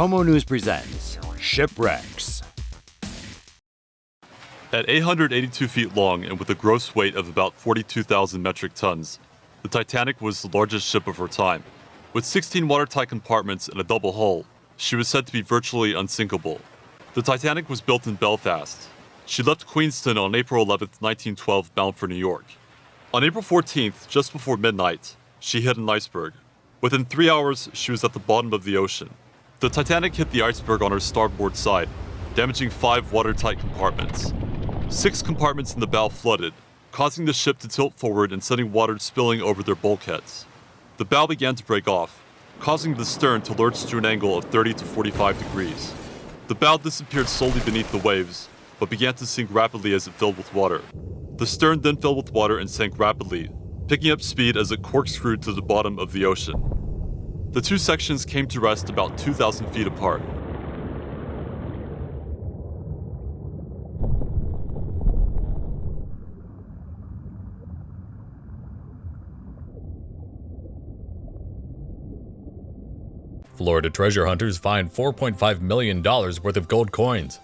TomoNews presents Shipwrecks. At 882 feet long and with a gross weight of about 42,000 metric tons, the Titanic was the largest ship of her time. With 16 watertight compartments and a double hull, she was said to be virtually unsinkable. The Titanic was built in Belfast. She left Queenston on April 11, 1912, bound for New York. On April 14th, just before midnight, she hit an iceberg. Within 3 hours, she was at the bottom of the ocean. The Titanic hit the iceberg on her starboard side, damaging 5 watertight compartments. 6 compartments in the bow flooded, causing the ship to tilt forward and sending water spilling over their bulkheads. The bow began to break off, causing the stern to lurch to an angle of 30 to 45 degrees. The bow disappeared slowly beneath the waves, but began to sink rapidly as it filled with water. The stern then filled with water and sank rapidly, picking up speed as it corkscrewed to the bottom of the ocean. The two sections came to rest about 2,000 feet apart. Florida treasure hunters find $4.5 million worth of gold coins.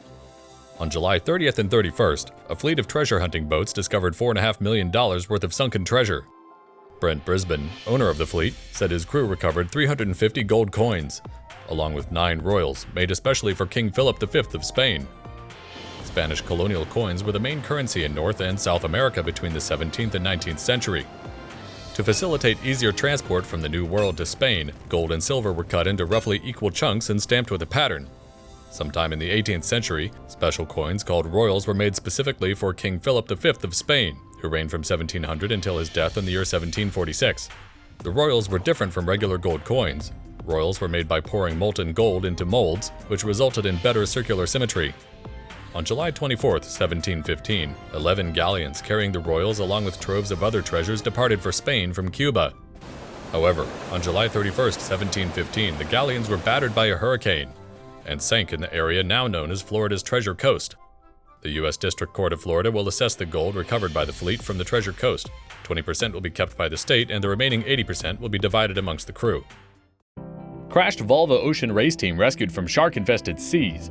On July 30th and 31st, a fleet of treasure hunting boats discovered $4.5 million worth of sunken treasure. Brent Brisben, owner of the fleet, said his crew recovered 350 gold coins, along with 9 royals made especially for King Philip V of Spain. Spanish colonial coins were the main currency in North and South America between the 17th and 19th century. To facilitate easier transport from the New World to Spain, gold and silver were cut into roughly equal chunks and stamped with a pattern. Sometime in the 18th century, special coins called royals were made specifically for King Philip V of Spain, who reigned from 1700 until his death in the year 1746. The royals were different from regular gold coins. Royals were made by pouring molten gold into molds, which resulted in better circular symmetry. On July 24, 1715, 11 galleons carrying the royals along with troves of other treasures departed for Spain from Cuba. However, on July 31, 1715, the galleons were battered by a hurricane and sank in the area now known as Florida's Treasure Coast. The U.S. District Court of Florida will assess the gold recovered by the fleet from the Treasure Coast. 20% will be kept by the state, and the remaining 80% will be divided amongst the crew. Crashed Volvo ocean race team rescued from shark-infested seas.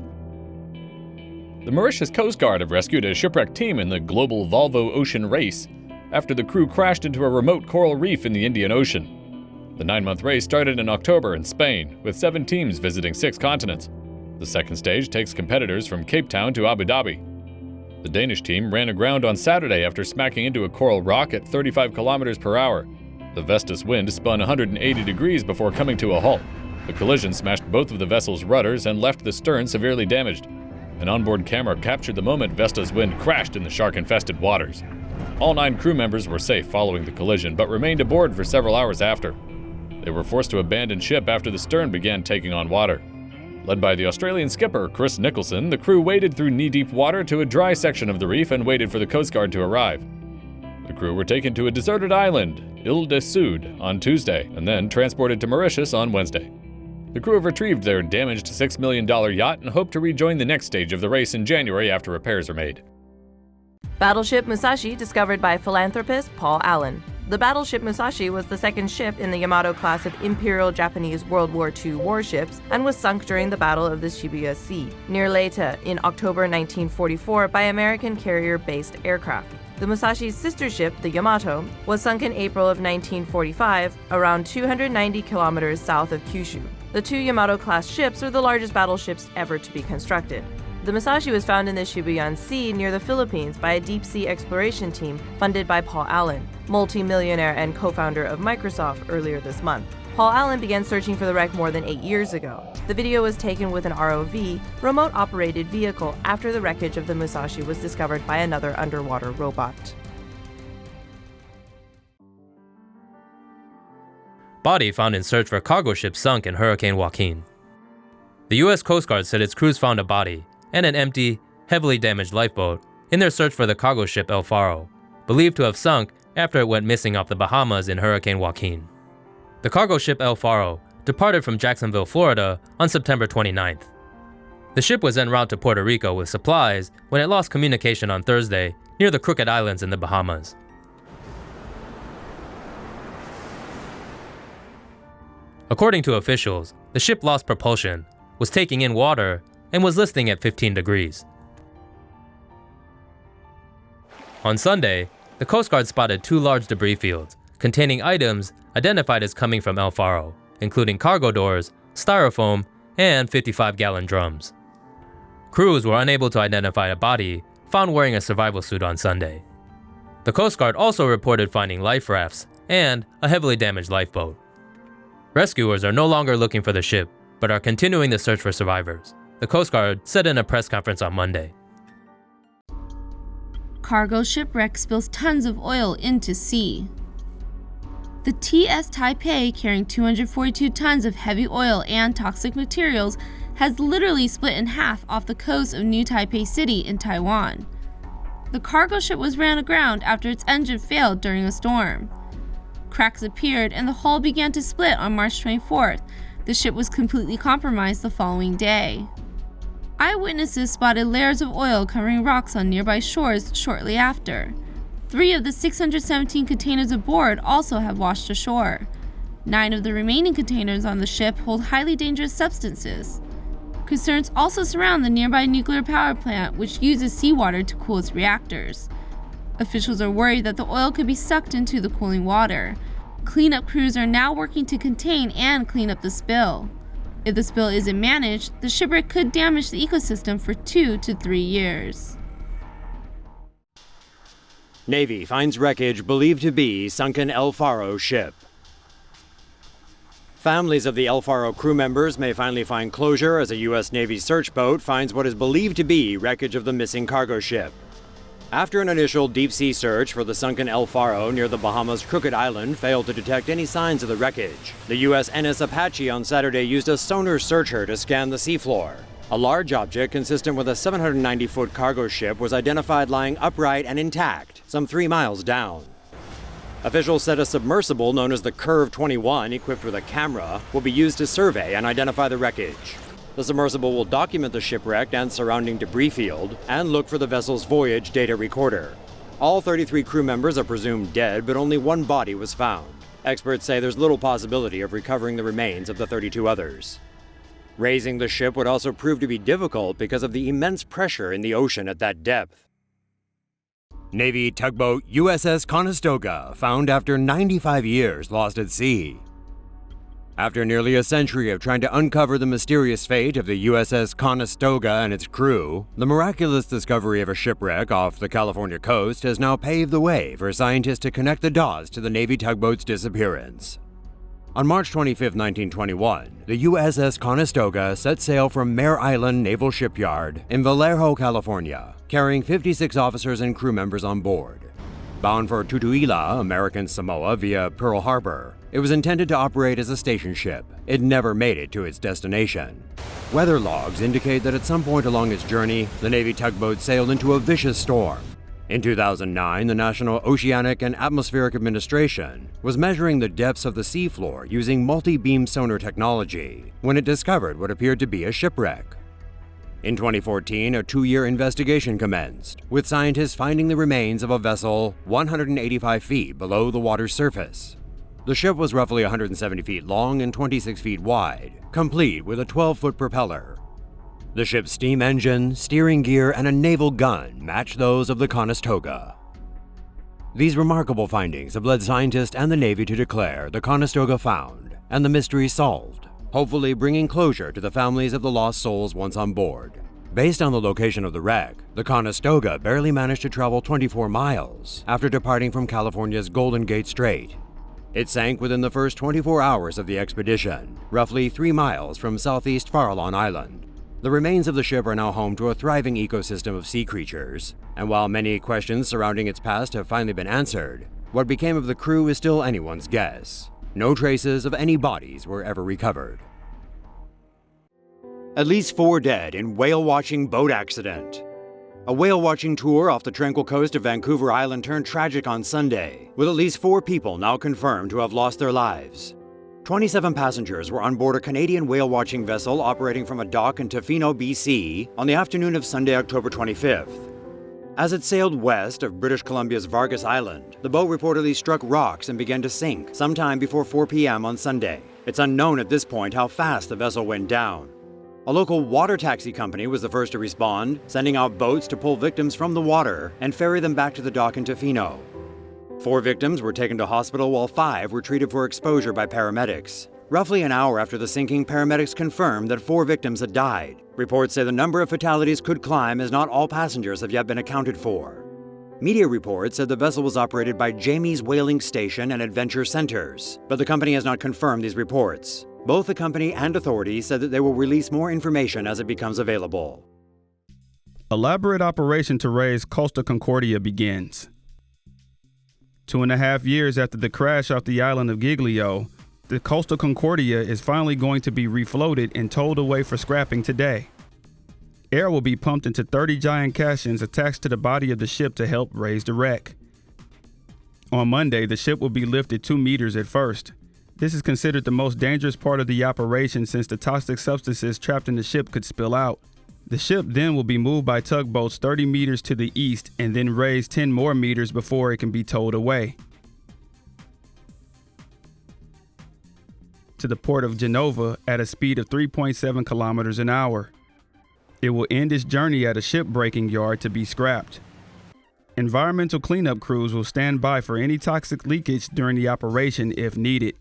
The Mauritius Coast Guard have rescued a shipwrecked team in the global Volvo ocean race after the crew crashed into a remote coral reef in the Indian Ocean. The 9-month race started in October in Spain, with 7 teams visiting 6 continents. The second stage takes competitors from Cape Town to Abu Dhabi. The Danish team ran aground on Saturday after smacking into a coral rock at 35 kilometers per hour. The Vestas wind spun 180 degrees before coming to a halt. The collision smashed both of the vessel's rudders and left the stern severely damaged. An onboard camera captured the moment Vestas wind crashed in the shark-infested waters. All 9 crew members were safe following the collision, but remained aboard for several hours after. They were forced to abandon ship after the stern began taking on water. Led by the Australian skipper, Chris Nicholson, the crew waded through knee-deep water to a dry section of the reef and waited for the Coast Guard to arrive. The crew were taken to a deserted island, Ile de Sud, on Tuesday, and then transported to Mauritius on Wednesday. The crew have retrieved their damaged $6 million yacht and hope to rejoin the next stage of the race in January after repairs are made. Battleship Musashi discovered by philanthropist Paul Allen. The Battleship Musashi was the second ship in the Yamato class of Imperial Japanese World War II warships and was sunk during the Battle of the Shibuya Sea, near Leyte, in October 1944 by American carrier-based aircraft. The Musashi's sister ship, the Yamato, was sunk in April of 1945, around 290 kilometers south of Kyushu. The 2 Yamato-class ships are the largest battleships ever to be constructed. The Musashi was found in the Shibuyan Sea near the Philippines by a deep-sea exploration team funded by Paul Allen, multi-millionaire and co-founder of Microsoft, earlier this month. Paul Allen began searching for the wreck more than 8 years ago. The video was taken with an ROV, remote-operated vehicle, after the wreckage of the Musashi was discovered by another underwater robot. Body found in search for cargo ship sunk in Hurricane Joaquin. The U.S. Coast Guard said its crews found a body and an empty, heavily damaged lifeboat in their search for the cargo ship El Faro, believed to have sunk after it went missing off the Bahamas in Hurricane Joaquin. The cargo ship El Faro departed from Jacksonville, Florida on September 29th. The ship was en route to Puerto Rico with supplies when it lost communication on Thursday near the Crooked Islands in the Bahamas. According to officials, the ship lost propulsion, was taking in water and was listing at 15 degrees. On Sunday, the Coast Guard spotted 2 large debris fields containing items identified as coming from El Faro, including cargo doors, styrofoam, and 55-gallon drums. Crews were unable to identify a body found wearing a survival suit on Sunday. The Coast Guard also reported finding life rafts and a heavily damaged lifeboat. Rescuers are no longer looking for the ship, but are continuing the search for survivors, the Coast Guard said in a press conference on Monday. Cargo shipwreck spills tons of oil into sea. The TS Taipei, carrying 242 tons of heavy oil and toxic materials, has literally split in half off the coast of New Taipei City in Taiwan. The cargo ship was ran aground after its engine failed during a storm. Cracks appeared and the hull began to split on March 24th. The ship was completely compromised the following day. Eyewitnesses spotted layers of oil covering rocks on nearby shores shortly after. 3 of the 617 containers aboard also have washed ashore. 9 of the remaining containers on the ship hold highly dangerous substances. Concerns also surround the nearby nuclear power plant, which uses seawater to cool its reactors. Officials are worried that the oil could be sucked into the cooling water. Cleanup crews are now working to contain and clean up the spill. If the spill isn't managed, the shipwreck could damage the ecosystem for 2 to 3 years. Navy finds wreckage believed to be sunken El Faro ship. Families of the El Faro crew members may finally find closure as a U.S. Navy search boat finds what is believed to be wreckage of the missing cargo ship. After an initial deep-sea search for the sunken El Faro near the Bahamas' Crooked Island failed to detect any signs of the wreckage, the USNS Apache on Saturday used a sonar searcher to scan the seafloor. A large object consistent with a 790-foot cargo ship was identified lying upright and intact, some 3 miles down. Officials said a submersible known as the Curve 21, equipped with a camera, will be used to survey and identify the wreckage. The submersible will document the shipwreck and surrounding debris field and look for the vessel's voyage data recorder. All 33 crew members are presumed dead, but only 1 body was found. Experts say there's little possibility of recovering the remains of the 32 others. Raising the ship would also prove to be difficult because of the immense pressure in the ocean at that depth. Navy tugboat USS Conestoga found after 95 years lost at sea. After nearly a century of trying to uncover the mysterious fate of the USS Conestoga and its crew, the miraculous discovery of a shipwreck off the California coast has now paved the way for scientists to connect the dots to the Navy tugboat's disappearance. On March 25, 1921, the USS Conestoga set sail from Mare Island Naval Shipyard in Vallejo, California, carrying 56 officers and crew members on board. Bound for Tutuila, American Samoa via Pearl Harbor, it was intended to operate as a station ship. It never made it to its destination. Weather logs indicate that at some point along its journey, the Navy tugboat sailed into a vicious storm. In 2009, the National Oceanic and Atmospheric Administration was measuring the depths of the seafloor using multi-beam sonar technology when it discovered what appeared to be a shipwreck. In 2014, a 2-year investigation commenced, with scientists finding the remains of a vessel 185 feet below the water's surface. The ship was roughly 170 feet long and 26 feet wide, complete with a 12-foot propeller. The ship's steam engine, steering gear, and a naval gun match those of the Conestoga. These remarkable findings have led scientists and the Navy to declare the Conestoga found and the mystery solved, hopefully bringing closure to the families of the lost souls once on board. Based on the location of the wreck, the Conestoga barely managed to travel 24 miles after departing from California's Golden Gate Strait. It sank within the first 24 hours of the expedition, roughly 3 miles from southeast Farallon Island. The remains of the ship are now home to a thriving ecosystem of sea creatures, and while many questions surrounding its past have finally been answered, what became of the crew is still anyone's guess. No traces of any bodies were ever recovered. At least 4 dead in whale-watching boat accident. A whale-watching tour off the tranquil coast of Vancouver Island turned tragic on Sunday, with at least 4 people now confirmed to have lost their lives. 27 passengers were on board a Canadian whale-watching vessel operating from a dock in Tofino, BC, on the afternoon of Sunday, October 25th. As it sailed west of British Columbia's Vargas Island, the boat reportedly struck rocks and began to sink sometime before 4 p.m. on Sunday. It's unknown at this point how fast the vessel went down. A local water taxi company was the first to respond, sending out boats to pull victims from the water and ferry them back to the dock in Tofino. 4 victims were taken to hospital while 5 were treated for exposure by paramedics. Roughly an hour after the sinking, paramedics confirmed that 4 victims had died. Reports say the number of fatalities could climb as not all passengers have yet been accounted for. Media reports said the vessel was operated by Jamie's Whaling Station and Adventure Centers, but the company has not confirmed these reports. Both the company and authorities said that they will release more information as it becomes available. Elaborate operation to raise Costa Concordia begins. 2.5 years after the crash off the island of Giglio, the Costa Concordia is finally going to be refloated and towed away for scrapping today. Air will be pumped into 30 giant caissons attached to the body of the ship to help raise the wreck. On Monday, the ship will be lifted 2 meters at first. This is considered the most dangerous part of the operation since the toxic substances trapped in the ship could spill out. The ship then will be moved by tugboats 30 meters to the east and then raised 10 more meters before it can be towed away to the port of Genova at a speed of 3.7 kilometers an hour. It will end its journey at a shipbreaking yard to be scrapped. Environmental cleanup crews will stand by for any toxic leakage during the operation if needed.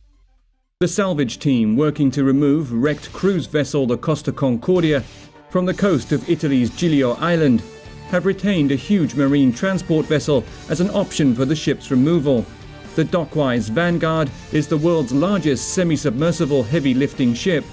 The salvage team working to remove wrecked cruise vessel the Costa Concordia from the coast of Italy's Giglio Island have retained a huge marine transport vessel as an option for the ship's removal. The Dockwise Vanguard is the world's largest semi-submersible heavy lifting ship.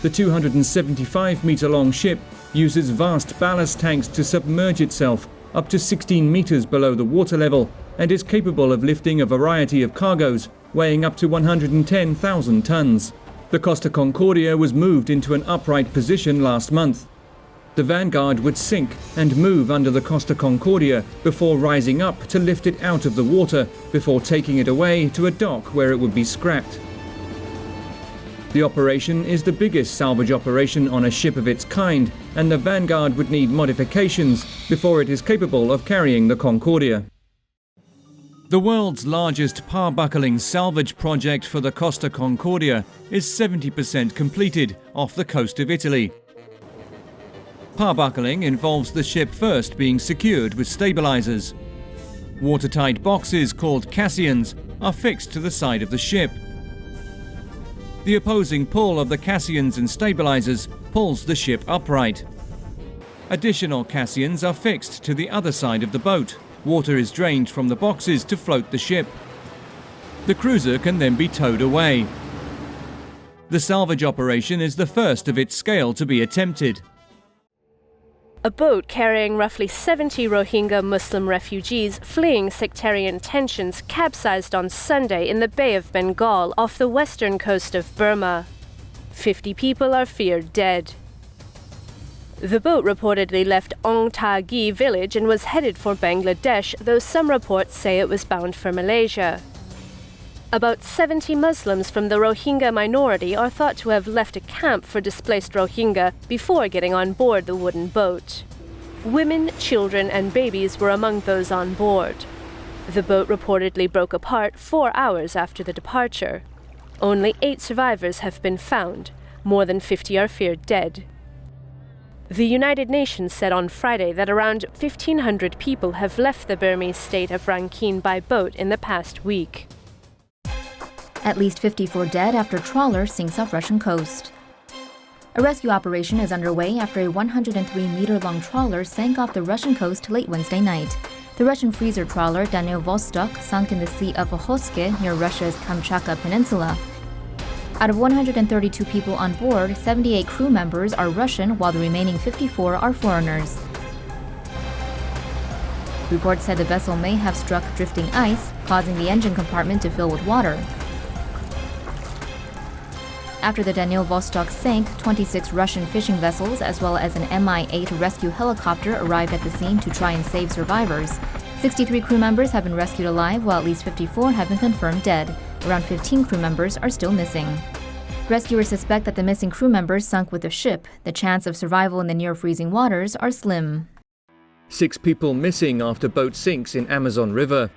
The 275-meter-long ship uses vast ballast tanks to submerge itself up to 16 meters below the water level and is capable of lifting a variety of cargoes weighing up to 110,000 tons. The Costa Concordia was moved into an upright position last month. The Vanguard would sink and move under the Costa Concordia before rising up to lift it out of the water before taking it away to a dock where it would be scrapped. The operation is the biggest salvage operation on a ship of its kind, and the Vanguard would need modifications before it is capable of carrying the Concordia. The world's largest par-buckling salvage project for the Costa Concordia is 70% completed off the coast of Italy. Par-buckling involves the ship first being secured with stabilizers. Watertight boxes called caissons are fixed to the side of the ship. The opposing pull of the caissons and stabilizers pulls the ship upright. Additional caissons are fixed to the other side of the boat. Water is drained from the boxes to float the ship. The cruiser can then be towed away. The salvage operation is the first of its scale to be attempted. A boat carrying roughly 70 Rohingya Muslim refugees fleeing sectarian tensions capsized on Sunday in the Bay of Bengal off the western coast of Burma. 50 people are feared dead. The boat reportedly left Ong Tagi village and was headed for Bangladesh, though some reports say it was bound for Malaysia. About 70 Muslims from the Rohingya minority are thought to have left a camp for displaced Rohingya before getting on board the wooden boat. Women, children, and babies were among those on board. The boat reportedly broke apart 4 hours after the departure. Only 8 survivors have been found. More than 50 are feared dead. The United Nations said on Friday that around 1,500 people have left the Burmese state of Rakhine by boat in the past week. At least 54 dead after trawler sinks off Russian coast. A rescue operation is underway after a 103-meter-long trawler sank off the Russian coast late Wednesday night. The Russian freezer trawler Daniel Vostok sunk in the Sea of Okhotsk near Russia's Kamchatka Peninsula. Out of 132 people on board, 78 crew members are Russian, while the remaining 54 are foreigners. Reports said the vessel may have struck drifting ice, causing the engine compartment to fill with water. After the Daniel Vostok sank, 26 Russian fishing vessels as well as an Mi-8 rescue helicopter arrived at the scene to try and save survivors. 63 crew members have been rescued alive, while at least 54 have been confirmed dead. Around 15 crew members are still missing. Rescuers suspect that the missing crew members sunk with the ship. The chance of survival in the near-freezing waters are slim. 6 people missing after boat sinks in Amazon River.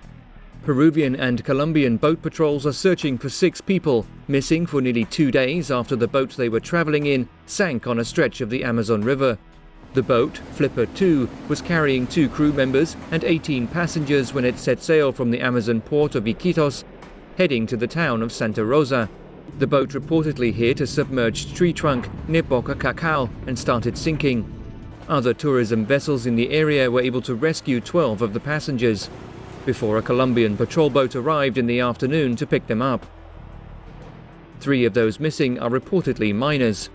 Peruvian and Colombian boat patrols are searching for 6 people, missing for nearly 2 days after the boat they were traveling in sank on a stretch of the Amazon River. The boat, Flipper 2, was carrying 2 crew members and 18 passengers when it set sail from the Amazon port of Iquitos, heading to the town of Santa Rosa. The boat reportedly hit a submerged tree trunk near Boca Cacao and started sinking. Other tourism vessels in the area were able to rescue 12 of the passengers, before a Colombian patrol boat arrived in the afternoon to pick them up. 3 of those missing are reportedly minors.